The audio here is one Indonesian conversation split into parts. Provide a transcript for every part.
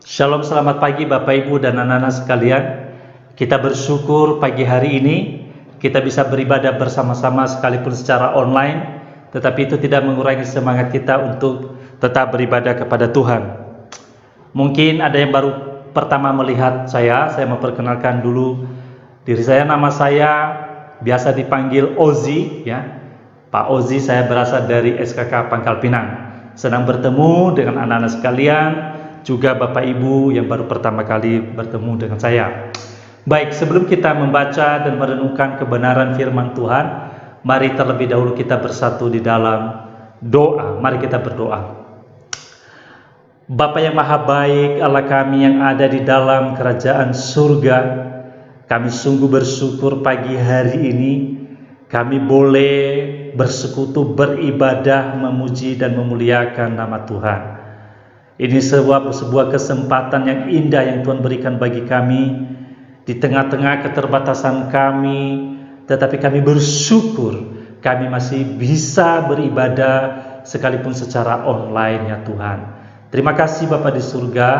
Shalom, selamat pagi Bapak Ibu dan anak-anak sekalian. Kita bersyukur pagi hari ini kita bisa beribadah bersama-sama sekalipun secara online, tetapi itu tidak mengurangi semangat kita untuk tetap beribadah kepada Tuhan. Mungkin ada yang baru pertama melihat saya memperkenalkan dulu diri saya. Nama saya biasa dipanggil Ozi, ya. Pak Ozi, saya berasal dari SKK Pangkal Pinang. Senang bertemu dengan anak-anak sekalian, juga Bapak Ibu yang baru pertama kali bertemu dengan saya. Baik, sebelum kita membaca dan merenungkan kebenaran firman Tuhan, mari terlebih dahulu kita bersatu di dalam doa. Mari kita berdoa. Bapa yang maha baik, Allah kami yang ada di dalam kerajaan surga, kami sungguh bersyukur pagi hari ini kami boleh bersekutu, beribadah, memuji dan memuliakan nama Tuhan. Ini sebuah kesempatan yang indah yang Tuhan berikan bagi kami di tengah-tengah keterbatasan kami, tetapi kami bersyukur kami masih bisa beribadah sekalipun secara online, ya Tuhan. Terima kasih Bapa di surga.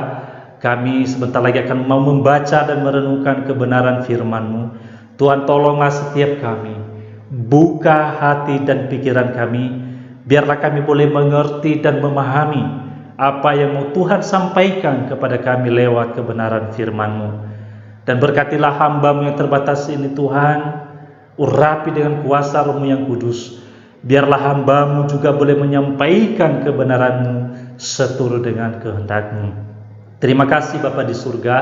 Kami sebentar lagi akan mau membaca dan merenungkan kebenaran firman-Mu. Tuhan, tolonglah setiap kami, buka hati dan pikiran kami, biarlah kami boleh mengerti dan memahami apa yang mau Tuhan sampaikan kepada kami lewat kebenaran firman-Mu. Dan berkatilah hamba-Mu yang terbatas ini Tuhan, urapi dengan kuasa Roh-Mu yang kudus, biarlah hamba-Mu juga boleh menyampaikan kebenaran-Mu seturut dengan kehendak-Mu. Terima kasih Bapa di surga,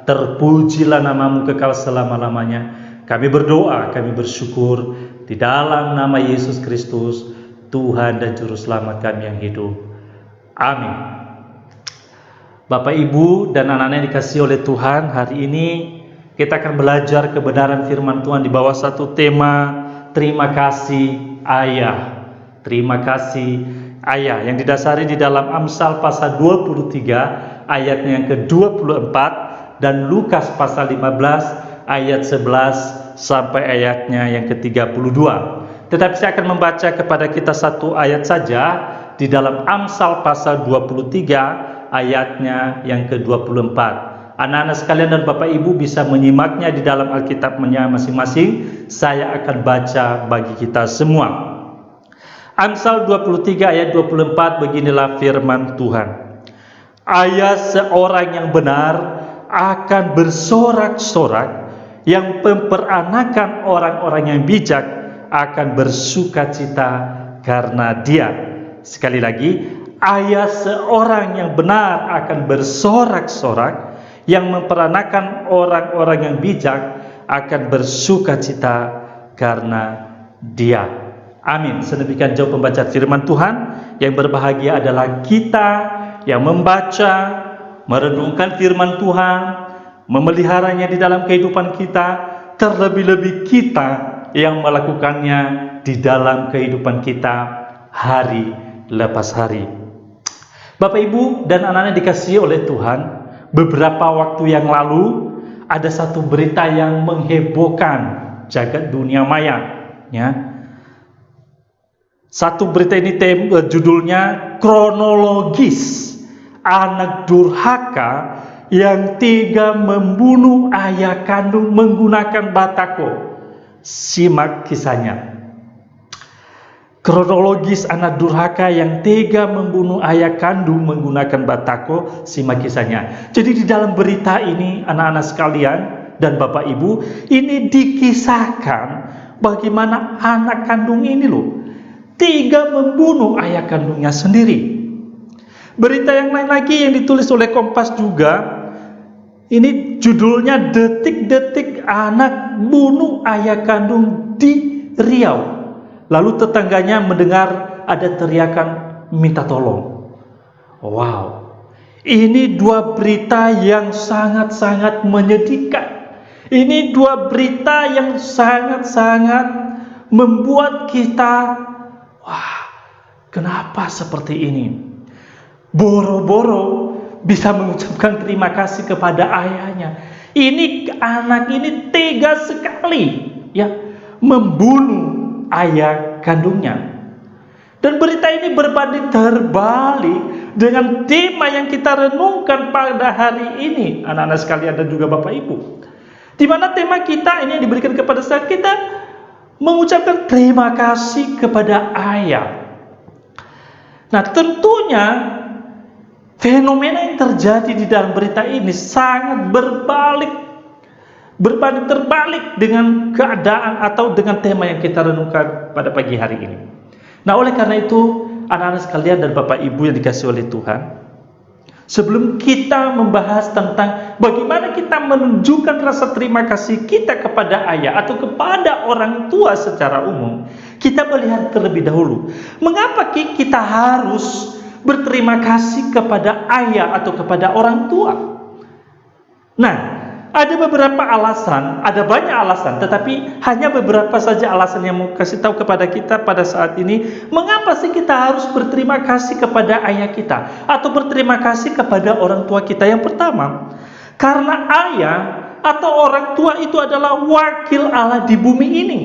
terpujilah nama-Mu kekal selama-lamanya. Kami berdoa, kami bersyukur di dalam nama Yesus Kristus, Tuhan dan Juru Selamat kami yang hidup. Amin. Bapak, Ibu, dan anak-anak yang dikasihi oleh Tuhan, hari ini kita akan belajar kebenaran firman Tuhan di bawah satu tema, terima kasih Ayah. Terima kasih Ayah, yang didasari di dalam Amsal pasal 23 ayatnya yang ke-24 dan Lukas pasal 15 ayat 11 sampai ayatnya yang ke-32. Tetapi saya akan membaca kepada kita satu ayat saja di dalam Amsal pasal 23 ayatnya yang ke-24. Anak-anak sekalian dan Bapak Ibu bisa menyimaknya di dalam Alkitabnya masing-masing. Saya akan baca bagi kita semua. Amsal 23 ayat 24, beginilah firman Tuhan. Ayah seorang yang benar akan bersorak-sorak, yang memperanakan orang-orang yang bijak akan bersukacita karena dia. Sekali lagi, ayah seorang yang benar akan bersorak-sorak, yang memperanakan orang-orang yang bijak akan bersukacita karena dia. Amin. Sedemikian jauh pembacaan firman Tuhan. Yang berbahagia adalah kita yang membaca, merenungkan firman Tuhan, memeliharanya di dalam kehidupan kita, terlebih-lebih kita yang melakukannya di dalam kehidupan kita hari lepas hari. Bapak, Ibu, dan anak-anak dikasihi oleh Tuhan, beberapa waktu yang lalu ada satu berita yang menghebohkan jagat dunia maya, ya. Satu berita ini judulnya kronologis anak durhaka yang tega membunuh ayah kandung menggunakan batako. Simak kisahnya. Kronologis anak durhaka yang tega membunuh ayah kandung menggunakan batako. Simak kisahnya. Jadi di dalam berita ini anak-anak sekalian dan Bapak Ibu, ini dikisahkan bagaimana anak kandung ini tega membunuh ayah kandungnya sendiri. Berita yang lain lagi yang ditulis oleh Kompas juga, ini judulnya detik-detik anak bunuh ayah kandung di Riau. Lalu tetangganya mendengar ada teriakan minta tolong. Wow, ini dua berita yang sangat-sangat menyedihkan. Ini dua berita yang sangat-sangat membuat kita, wah, kenapa seperti ini? Boro-boro bisa mengucapkan terima kasih kepada ayahnya. Ini anak ini tega sekali, ya, membunuh ayah kandungnya. Dan berita ini berbanding terbalik dengan tema yang kita renungkan pada hari ini, anak-anak sekalian dan juga Bapak Ibu. Di mana tema kita ini yang diberikan kepada kita mengucapkan terima kasih kepada Ayah. Nah, tentunya fenomena yang terjadi di dalam berita ini sangat berbanding terbalik dengan keadaan atau dengan tema yang kita renungkan pada pagi hari ini. Nah, oleh karena itu, anak-anak sekalian dan Bapak Ibu yang dikasihi oleh Tuhan, sebelum kita membahas tentang bagaimana kita menunjukkan rasa terima kasih kita kepada ayah atau kepada orang tua secara umum, kita melihat terlebih dahulu, mengapa kita harus berterima kasih kepada ayah atau kepada orang tua. Nah, ada beberapa alasan, ada banyak alasan, tetapi hanya beberapa saja alasan yang mau kasih tahu kepada kita pada saat ini, mengapa sih kita harus berterima kasih kepada ayah kita atau berterima kasih kepada orang tua kita. Yang pertama, karena ayah atau orang tua itu adalah wakil Allah di bumi ini.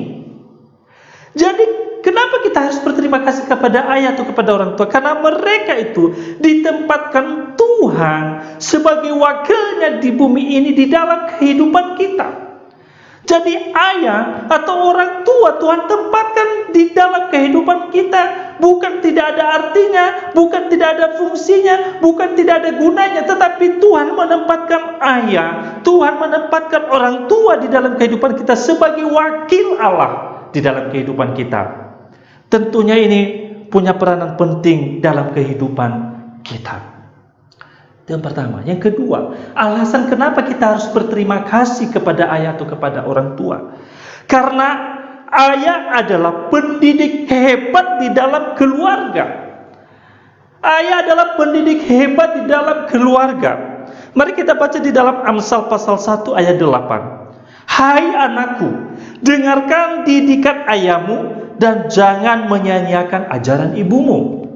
Jadi kenapa kita harus berterima kasih kepada ayah atau kepada orang tua? Karena mereka itu ditempatkan Tuhan sebagai wakilnya di bumi ini di dalam kehidupan kita. Jadi ayah atau orang tua Tuhan tempatkan di dalam kehidupan kita. Bukan tidak ada artinya, bukan tidak ada fungsinya, bukan tidak ada gunanya, tetapi Tuhan menempatkan ayah, Tuhan menempatkan orang tua di dalam kehidupan kita sebagai wakil Allah di dalam kehidupan kita. Tentunya ini punya peranan penting dalam kehidupan kita. Yang pertama. Yang kedua, alasan kenapa kita harus berterima kasih kepada ayah atau kepada orang tua. Karena ayah adalah pendidik hebat di dalam keluarga. Ayah adalah pendidik hebat di dalam keluarga. Mari kita baca di dalam Amsal pasal 1 ayat 8. Hai anakku, dengarkan didikan ayahmu dan jangan menyanyiakan ajaran ibumu.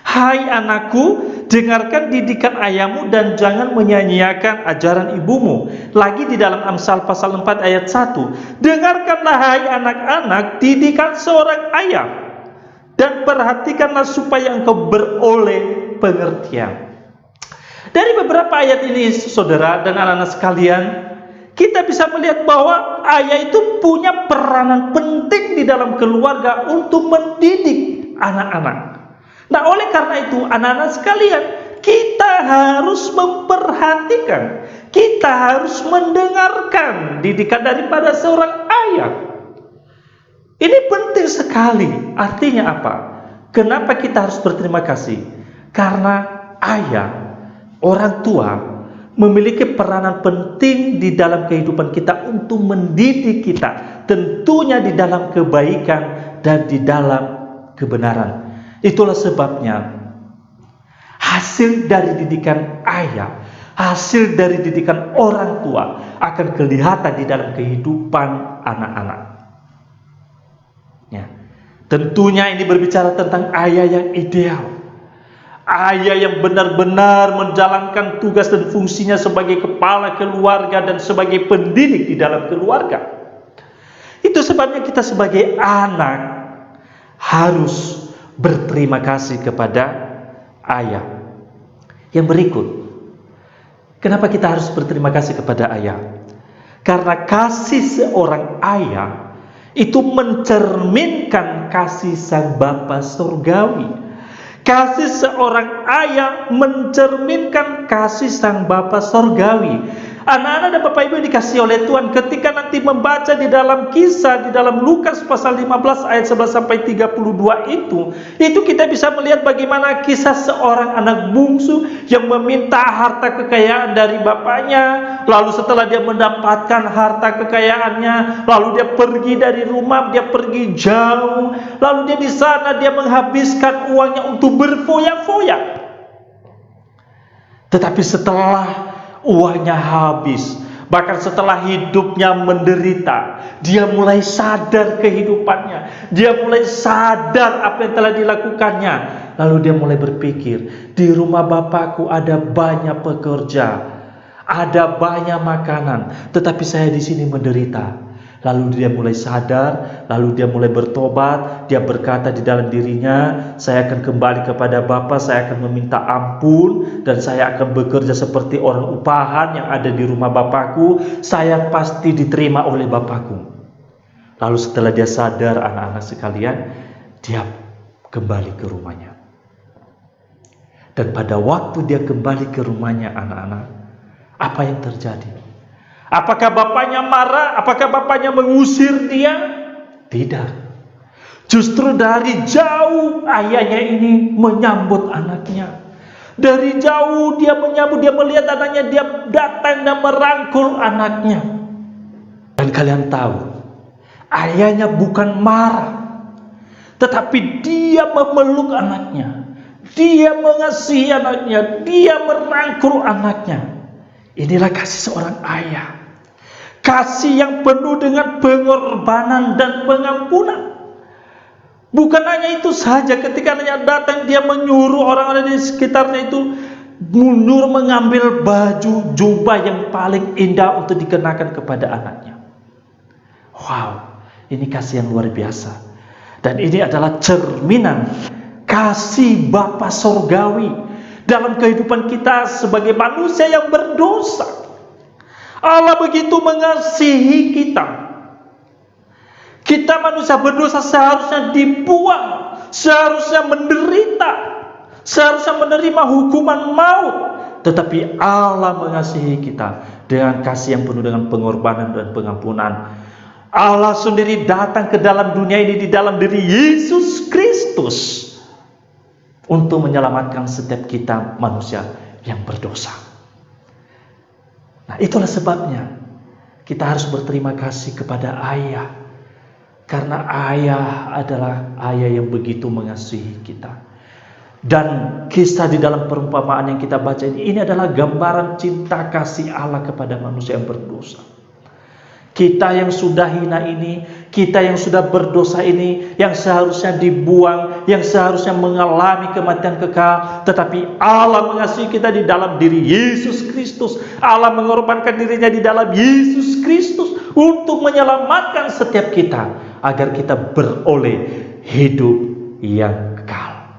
Hai anakku, dengarkan didikan ayahmu dan jangan menyanyiakan ajaran ibumu. Lagi di dalam Amsal pasal 4 ayat 1. Dengarkanlah hai anak-anak didikan seorang ayah dan perhatikanlah supaya engkau beroleh pengertian. Dari beberapa ayat ini, saudara dan anak-anak sekalian, kita bisa melihat bahwa ayah itu punya peranan penting di dalam keluarga untuk mendidik anak-anak. Nah, oleh karena itu, anak-anak sekalian, kita harus memperhatikan, kita harus mendengarkan didikan daripada seorang ayah. Ini penting sekali. Artinya apa? Kenapa kita harus berterima kasih? Karena ayah, orang tua, memiliki peranan penting di dalam kehidupan kita untuk mendidik kita, tentunya di dalam kebaikan dan di dalam kebenaran. Itulah sebabnya hasil dari didikan ayah, hasil dari didikan orang tua akan kelihatan di dalam kehidupan anak-anak. Ya. Tentunya ini berbicara tentang ayah yang ideal. Ayah yang benar-benar menjalankan tugas dan fungsinya sebagai kepala keluarga dan sebagai pendidik di dalam keluarga. Itu sebabnya kita sebagai anak harus berterima kasih kepada ayah. Yang berikut, kenapa kita harus berterima kasih kepada ayah? Karena kasih seorang ayah itu mencerminkan kasih sang Bapa surgawi. Kasih seorang ayah mencerminkan kasih sang Bapa surgawi. Anak-anak dan Bapak Ibu yang dikasihi oleh Tuhan, ketika nanti membaca di dalam kisah di dalam Lukas pasal 15 ayat 11 sampai 32 itu kita bisa melihat bagaimana kisah seorang anak bungsu yang meminta harta kekayaan dari bapaknya. Lalu setelah dia mendapatkan harta kekayaannya, lalu dia pergi dari rumah, dia pergi jauh. Lalu dia di sana dia menghabiskan uangnya untuk berfoya-foya. Tetapi setelah uangnya habis, bahkan setelah hidupnya menderita, dia mulai sadar kehidupannya, dia mulai sadar apa yang telah dilakukannya. Lalu dia mulai berpikir, di rumah bapakku ada banyak pekerja, ada banyak makanan, tetapi saya di sini menderita. Lalu dia mulai sadar, lalu dia mulai bertobat. Dia berkata di dalam dirinya, saya akan kembali kepada Bapa, saya akan meminta ampun, dan saya akan bekerja seperti orang upahan yang ada di rumah Bapakku. Saya pasti diterima oleh Bapakku. Lalu setelah dia sadar, anak-anak sekalian, dia kembali ke rumahnya. Dan pada waktu dia kembali ke rumahnya, anak-anak, apa yang terjadi? Apakah bapaknya marah? Apakah bapaknya mengusir dia? Tidak. Justru dari jauh ayahnya ini menyambut anaknya. Dari jauh dia menyambut, dia melihat anaknya, dia datang dan merangkul anaknya. Dan kalian tahu, ayahnya bukan marah, tetapi dia memeluk anaknya. Dia mengasihi anaknya, dia merangkul anaknya. Inilah kasih seorang ayah. Kasih yang penuh dengan pengorbanan dan pengampunan. Bukan hanya itu saja, ketika anaknya datang, dia menyuruh orang-orang di sekitarnya itu mundur mengambil baju jubah yang paling indah untuk dikenakan kepada anaknya. Wow, ini kasih yang luar biasa. Dan ini adalah cerminan kasih Bapa Sorgawi dalam kehidupan kita sebagai manusia yang berdosa. Allah begitu mengasihi kita. Kita manusia berdosa seharusnya dibuang, seharusnya menderita, seharusnya menerima hukuman maut. Tetapi Allah mengasihi kita dengan kasih yang penuh dengan pengorbanan dan pengampunan. Allah sendiri datang ke dalam dunia ini di dalam diri Yesus Kristus untuk menyelamatkan setiap kita manusia yang berdosa. Nah, itulah sebabnya kita harus berterima kasih kepada ayah. Karena ayah adalah ayah yang begitu mengasihi kita. Dan kisah di dalam perumpamaan yang kita baca ini adalah gambaran cinta kasih Allah kepada manusia yang berdosa. Kita yang sudah hina ini, kita yang sudah berdosa ini, yang seharusnya dibuang, yang seharusnya mengalami kematian kekal, tetapi Allah mengasihi kita di dalam diri Yesus Kristus. Allah mengorbankan dirinya di dalam Yesus Kristus untuk menyelamatkan setiap kita, agar kita beroleh hidup yang kekal.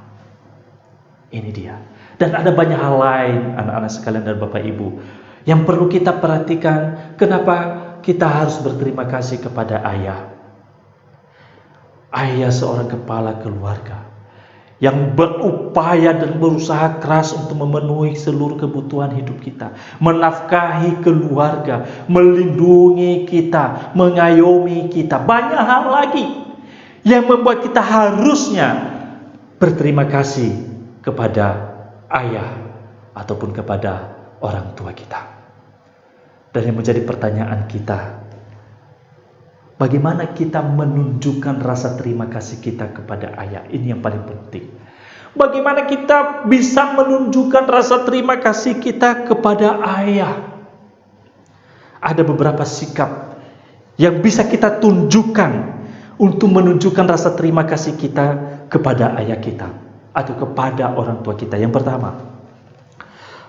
Ini dia. Dan ada banyak hal lain, anak-anak sekalian dan Bapak Ibu, yang perlu kita perhatikan. Kenapa kita harus berterima kasih kepada ayah? Ayah seorang kepala keluarga yang berupaya dan berusaha keras untuk memenuhi seluruh kebutuhan hidup kita, menafkahi keluarga, melindungi kita, mengayomi kita. Banyak hal lagi yang membuat kita harusnya berterima kasih kepada ayah ataupun kepada orang tua kita. Dan yang menjadi pertanyaan kita, bagaimana kita menunjukkan rasa terima kasih kita kepada ayah? Ini yang paling penting. Bagaimana kita bisa menunjukkan rasa terima kasih kita kepada ayah? Ada beberapa sikap yang bisa kita tunjukkan untuk menunjukkan rasa terima kasih kita kepada ayah kita atau kepada orang tua kita. Yang pertama,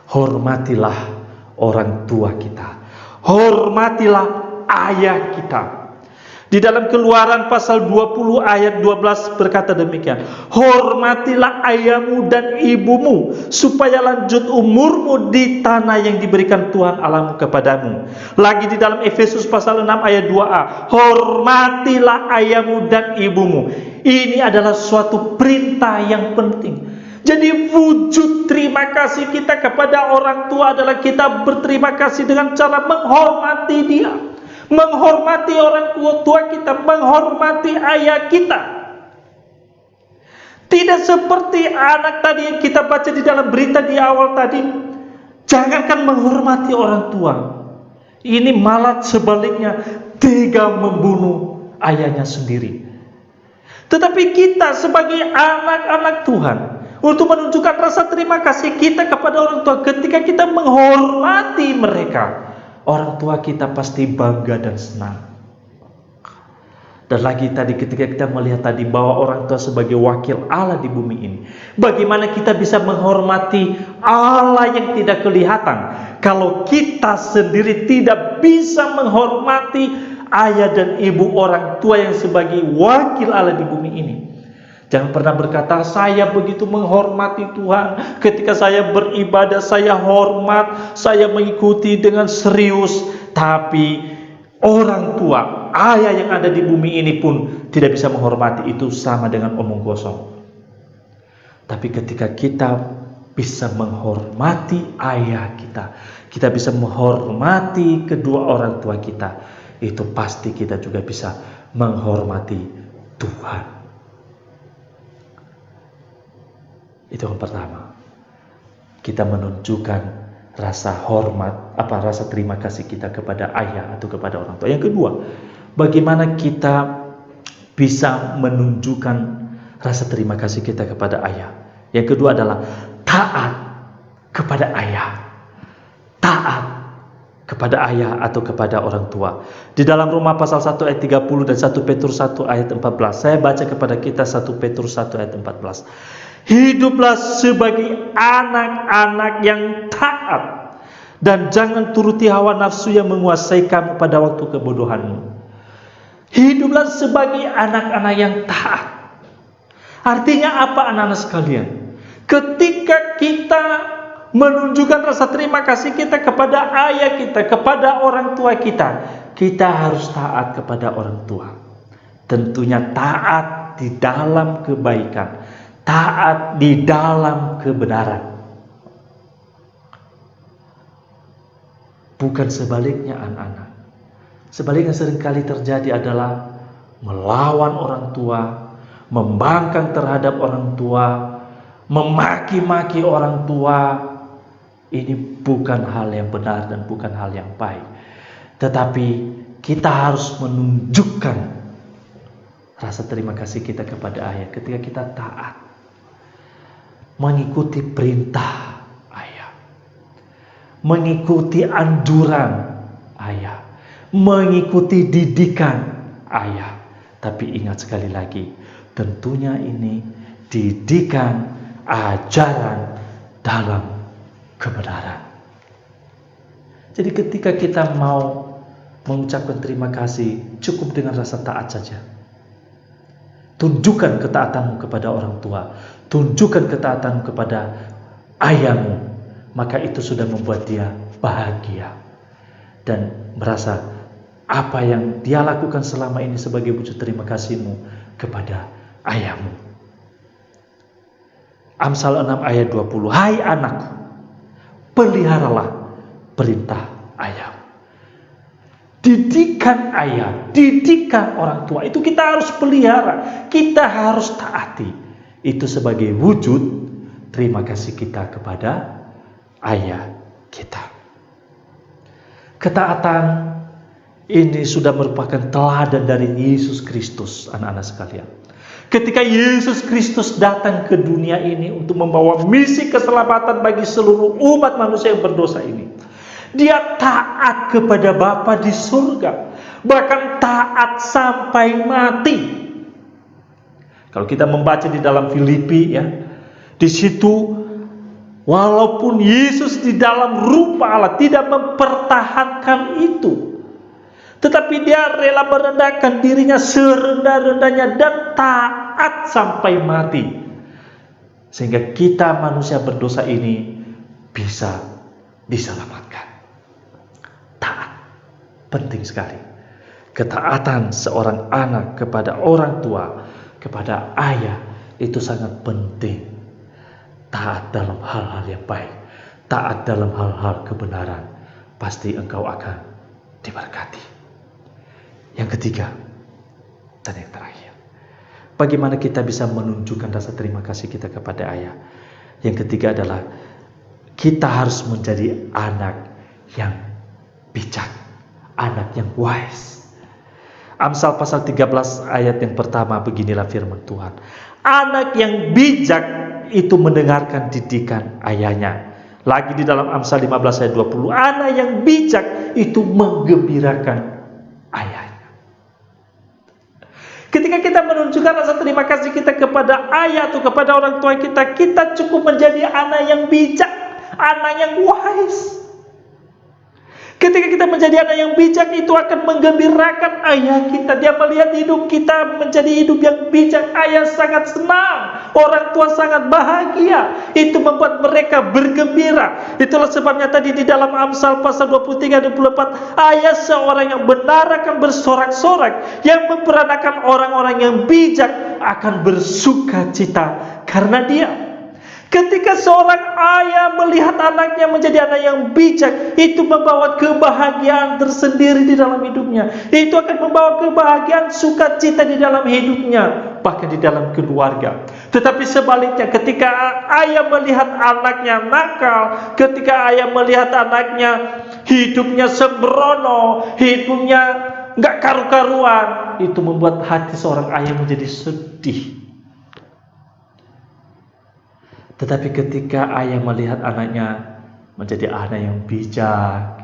hormatilah orang tua kita. Hormatilah ayah kita. Di dalam Keluaran pasal 20 ayat 12 berkata demikian. Hormatilah ayahmu dan ibumu, supaya lanjut umurmu di tanah yang diberikan Tuhan Allahmu kepadamu. Lagi di dalam Efesus pasal 6 ayat 2a. Hormatilah ayahmu dan ibumu. Ini adalah suatu perintah yang penting. Jadi wujud terima kasih kita kepada orang tua adalah kita berterima kasih dengan cara menghormati dia, menghormati orang tua kita, menghormati ayah kita. Tidak seperti anak tadi yang kita baca di dalam berita di awal tadi. Jangankan menghormati orang tua, ini malah sebaliknya tega membunuh ayahnya sendiri. Tetapi kita sebagai anak-anak Tuhan, untuk menunjukkan rasa terima kasih kita kepada orang tua, ketika kita menghormati mereka, orang tua kita pasti bangga dan senang. Dan lagi tadi ketika kita melihat tadi bahwa orang tua sebagai wakil Allah di bumi ini, bagaimana kita bisa menghormati Allah yang tidak kelihatan kalau kita sendiri tidak bisa menghormati ayah dan ibu, orang tua yang sebagai wakil Allah di bumi ini. Jangan pernah berkata, saya begitu menghormati Tuhan, ketika saya beribadah saya hormat, saya mengikuti dengan serius. Tapi orang tua, ayah yang ada di bumi ini pun tidak bisa menghormati, itu sama dengan omong kosong. Tapi ketika kita bisa menghormati ayah kita, kita bisa menghormati kedua orang tua kita, itu pasti kita juga bisa menghormati Tuhan. Itu yang pertama. Kita menunjukkan rasa hormat, rasa terima kasih kita kepada ayah atau kepada orang tua. Yang kedua, bagaimana kita bisa menunjukkan rasa terima kasih kita kepada ayah. Yang kedua adalah taat kepada ayah. Taat kepada ayah atau kepada orang tua. Di dalam Roma pasal 1 ayat 30 dan 1 Petrus 1 ayat 14. Saya baca kepada kita 1 Petrus 1 ayat 14. Hiduplah sebagai anak-anak yang taat, dan jangan turuti hawa nafsu yang menguasai kamu pada waktu kebodohanmu. Hiduplah sebagai anak-anak yang taat. Artinya apa, anak-anak sekalian? Ketika kita menunjukkan rasa terima kasih kita kepada ayah kita, kepada orang tua kita, kita harus taat kepada orang tua. Tentunya taat di dalam kebaikan, taat di dalam kebenaran. Bukan sebaliknya, anak-anak. Sebaliknya seringkali terjadi adalah melawan orang tua, membangkang terhadap orang tua, memaki-maki orang tua. Ini bukan hal yang benar dan bukan hal yang baik. Tetapi kita harus menunjukkan rasa terima kasih kita kepada ayah ketika kita taat, mengikuti perintah ayah, mengikuti anjuran ayah, mengikuti didikan ayah. Tapi ingat sekali lagi, tentunya ini didikan, ajaran dalam kebenaran. Jadi ketika kita mau mengucapkan terima kasih, cukup dengan rasa taat saja. Tunjukkan ketaatanmu kepada orang tua, tunjukkan ketaatanmu kepada ayahmu, maka itu sudah membuat dia bahagia dan merasa apa yang dia lakukan selama ini sebagai wujud terima kasihmu kepada ayahmu. Amsal 6 ayat 20. Hai anakku, peliharalah perintah ayah. Didikan ayah, didikan orang tua, itu kita harus pelihara, kita harus taati. Itu sebagai wujud terima kasih kita kepada ayah kita. Ketaatan ini sudah merupakan teladan dari Yesus Kristus, anak-anak sekalian. Ketika Yesus Kristus datang ke dunia ini untuk membawa misi keselamatan bagi seluruh umat manusia yang berdosa ini, dia taat kepada Bapa di surga, bahkan taat sampai mati. Kalau kita membaca di dalam Filipi, ya, di situ walaupun Yesus di dalam rupa Allah tidak mempertahankan itu, tetapi dia rela merendahkan dirinya serendah-rendahnya dan taat sampai mati, sehingga kita manusia berdosa ini bisa diselamatkan. Taat penting sekali. Ketaatan seorang anak kepada orang tua, kepada ayah, itu sangat penting. Taat dalam hal-hal yang baik, taat dalam hal-hal kebenaran, pasti engkau akan diberkati. Yang ketiga dan yang terakhir, bagaimana kita bisa menunjukkan rasa terima kasih kita kepada ayah? Yang ketiga adalah kita harus menjadi anak yang bijak, anak yang wise. Amsal pasal 13 ayat yang pertama, beginilah firman Tuhan. Anak yang bijak itu mendengarkan didikan ayahnya. Lagi di dalam Amsal 15 ayat 20, anak yang bijak itu menggembirakan ayahnya. Ketika kita menunjukkan rasa terima kasih kita kepada ayah atau kepada orang tua kita, kita cukup menjadi anak yang bijak, anak yang wise. Ketika kita menjadi anak yang bijak, itu akan menggembirakan ayah kita. Dia melihat hidup kita menjadi hidup yang bijak. Ayah sangat senang, orang tua sangat bahagia. Itu membuat mereka bergembira. Itulah sebabnya tadi di dalam Amsal pasal 23-24, ayah seorang yang benar akan bersorak-sorak, yang memperanakan orang-orang yang bijak akan bersuka cita karena dia. Ketika seorang ayah melihat anaknya menjadi anak yang bijak, itu membawa kebahagiaan tersendiri di dalam hidupnya. Itu akan membawa kebahagiaan, sukacita di dalam hidupnya, bahkan di dalam keluarga. Tetapi sebaliknya, ketika ayah melihat anaknya nakal, ketika ayah melihat anaknya hidupnya sembrono, hidupnya nggak karu-karuan, itu membuat hati seorang ayah menjadi sedih. Tetapi ketika ayah melihat anaknya menjadi anak yang bijak,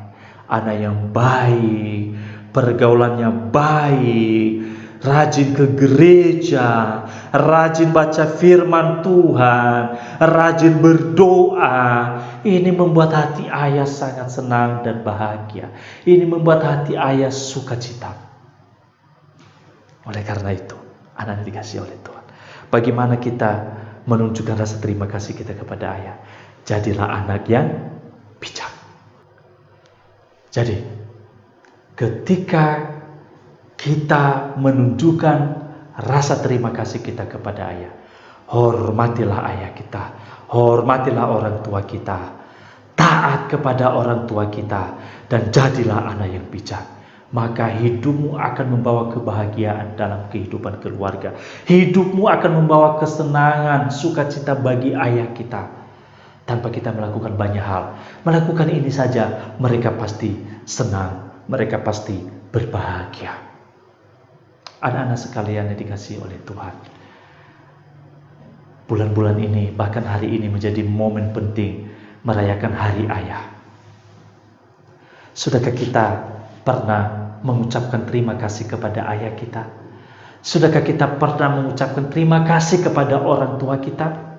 anak yang baik, pergaulannya baik, rajin ke gereja, rajin baca firman Tuhan, rajin berdoa, ini membuat hati ayah sangat senang dan bahagia. Ini membuat hati ayah sukacita. Oleh karena itu, anak yang dikasihi oleh Tuhan, bagaimana kita menunjukkan rasa terima kasih kita kepada ayah? Jadilah anak yang bijak. Jadi, ketika kita menunjukkan rasa terima kasih kita kepada ayah, hormatilah ayah kita, hormatilah orang tua kita, taat kepada orang tua kita, dan jadilah anak yang bijak. Maka hidupmu akan membawa kebahagiaan dalam kehidupan keluarga. Hidupmu akan membawa kesenangan, sukacita bagi ayah kita. Tanpa kita melakukan banyak hal. Melakukan ini saja, mereka pasti senang, mereka pasti berbahagia. Anak-anak sekalian yang dikasihi oleh Tuhan, bulan-bulan ini, bahkan hari ini menjadi momen penting merayakan Hari Ayah. Sudahkah kita pernah mengucapkan terima kasih kepada ayah kita? Sudahkah kita pernah mengucapkan terima kasih kepada orang tua kita?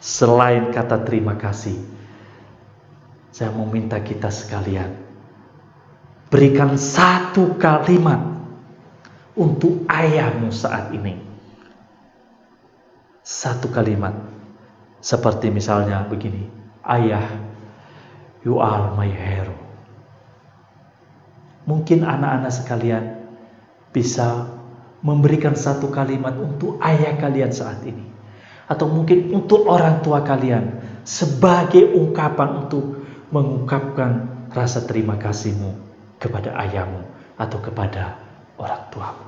Selain kata terima kasih, saya mau minta kita sekalian berikan satu kalimat untuk ayahmu saat ini. Satu kalimat, seperti misalnya begini: ayah, you are my hero. Mungkin anak-anak sekalian bisa memberikan satu kalimat untuk ayah kalian saat ini, atau mungkin untuk orang tua kalian, sebagai ungkapan untuk mengungkapkan rasa terima kasihmu kepada ayahmu atau kepada orang tuamu.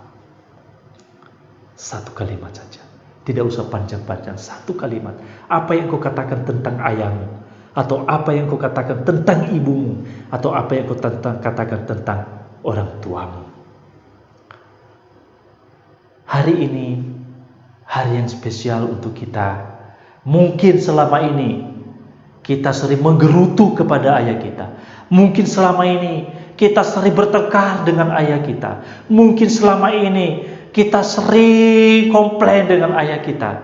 Satu kalimat saja, tidak usah panjang-panjang. Satu kalimat, apa yang kau katakan tentang ayahmu, atau apa yang kau katakan tentang ibumu, atau apa yang kau katakan tentang orang tuamu. Hari ini hari yang spesial untuk kita. Mungkin selama ini kita sering menggerutu kepada ayah kita. Mungkin selama ini kita sering bertengkar dengan ayah kita. Mungkin selama ini kita sering komplain dengan ayah kita.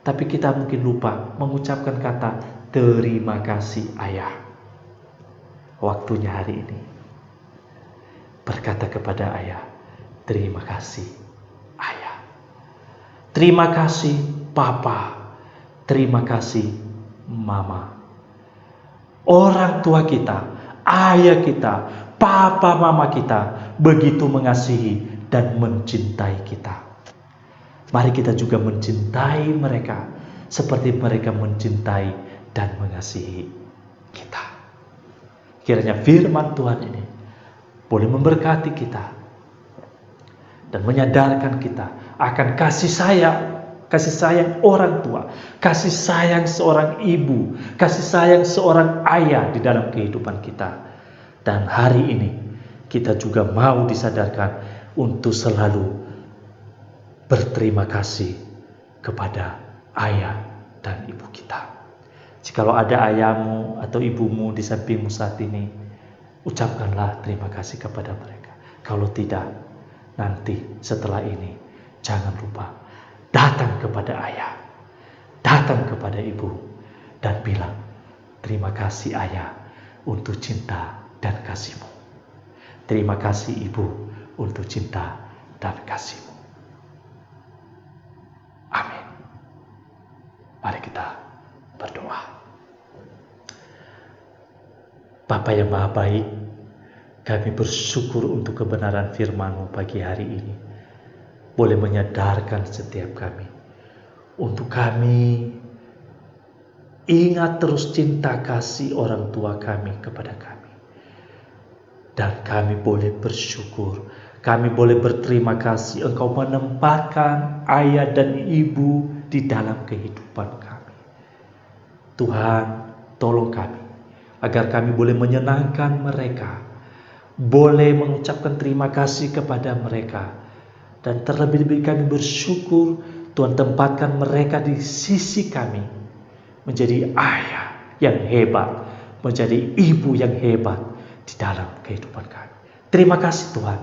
Tapi kita mungkin lupa mengucapkan kata terima kasih ayah. Waktunya hari ini berkata kepada ayah, terima kasih ayah, terima kasih papa, terima kasih mama. Orang tua kita, ayah kita, papa mama kita begitu mengasihi dan mencintai kita. Mari kita juga mencintai mereka seperti mereka mencintai dan mengasihi kita. Kiranya firman Tuhan ini boleh memberkati kita dan menyadarkan kita akan kasih sayang orang tua, kasih sayang seorang ibu, kasih sayang seorang ayah di dalam kehidupan kita. Dan hari ini kita juga mau disadarkan untuk selalu berterima kasih kepada ayah dan ibu kita. Jikalau ada ayahmu atau ibumu di sampingmu saat ini, ucapkanlah terima kasih kepada mereka. Kalau tidak, nanti setelah ini jangan lupa datang kepada ayah, datang kepada ibu, dan bilang, terima kasih ayah, untuk cinta dan kasih-Mu. Terima kasih Ibu untuk cinta dan kasih-Mu. Amin. Mari kita berdoa. Bapa yang Maha Baik, kami bersyukur untuk kebenaran firman-Mu pagi hari ini. Boleh menyadarkan setiap kami. Untuk kami ingat terus cinta kasih orang tua kami kepada kami. Dan kami boleh bersyukur, kami boleh berterima kasih Engkau menempatkan ayah dan ibu di dalam kehidupan kami. Tuhan, tolong kami agar kami boleh menyenangkan mereka, boleh mengucapkan terima kasih kepada mereka, dan terlebih-lebih kami bersyukur Tuhan tempatkan mereka di sisi kami menjadi ayah yang hebat, menjadi ibu yang hebat di dalam kehidupan kami. Terima kasih Tuhan.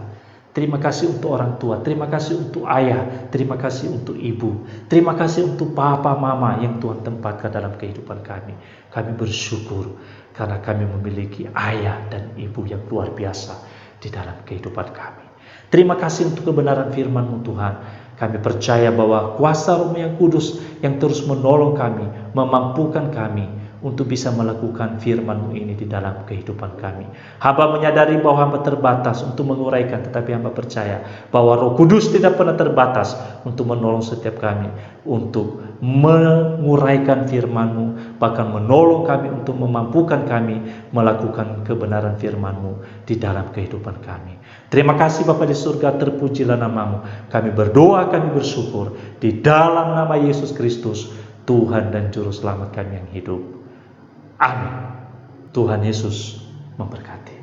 Terima kasih untuk orang tua, terima kasih untuk ayah, terima kasih untuk ibu, terima kasih untuk papa mama yang Tuhan tempatkan dalam kehidupan kami. Kami bersyukur karena kami memiliki ayah dan ibu yang luar biasa di dalam kehidupan kami. Terima kasih untuk kebenaran firman-Mu Tuhan. Kami percaya bahwa kuasa Roh yang Kudus yang terus menolong kami, memampukan kami untuk bisa melakukan firman-Mu ini di dalam kehidupan kami. Hamba menyadari bahwa hamba terbatas untuk menguraikan, tetapi hamba percaya bahwa Roh Kudus tidak pernah terbatas untuk menolong setiap kami, untuk menguraikan firman-Mu, bahkan menolong kami untuk memampukan kami melakukan kebenaran firman-Mu di dalam kehidupan kami. Terima kasih Bapa di surga, terpujilah nama-Mu. Kami berdoa, kami bersyukur di dalam nama Yesus Kristus, Tuhan dan Juru Selamat kami yang hidup. Amin. Tuhan Yesus memberkati.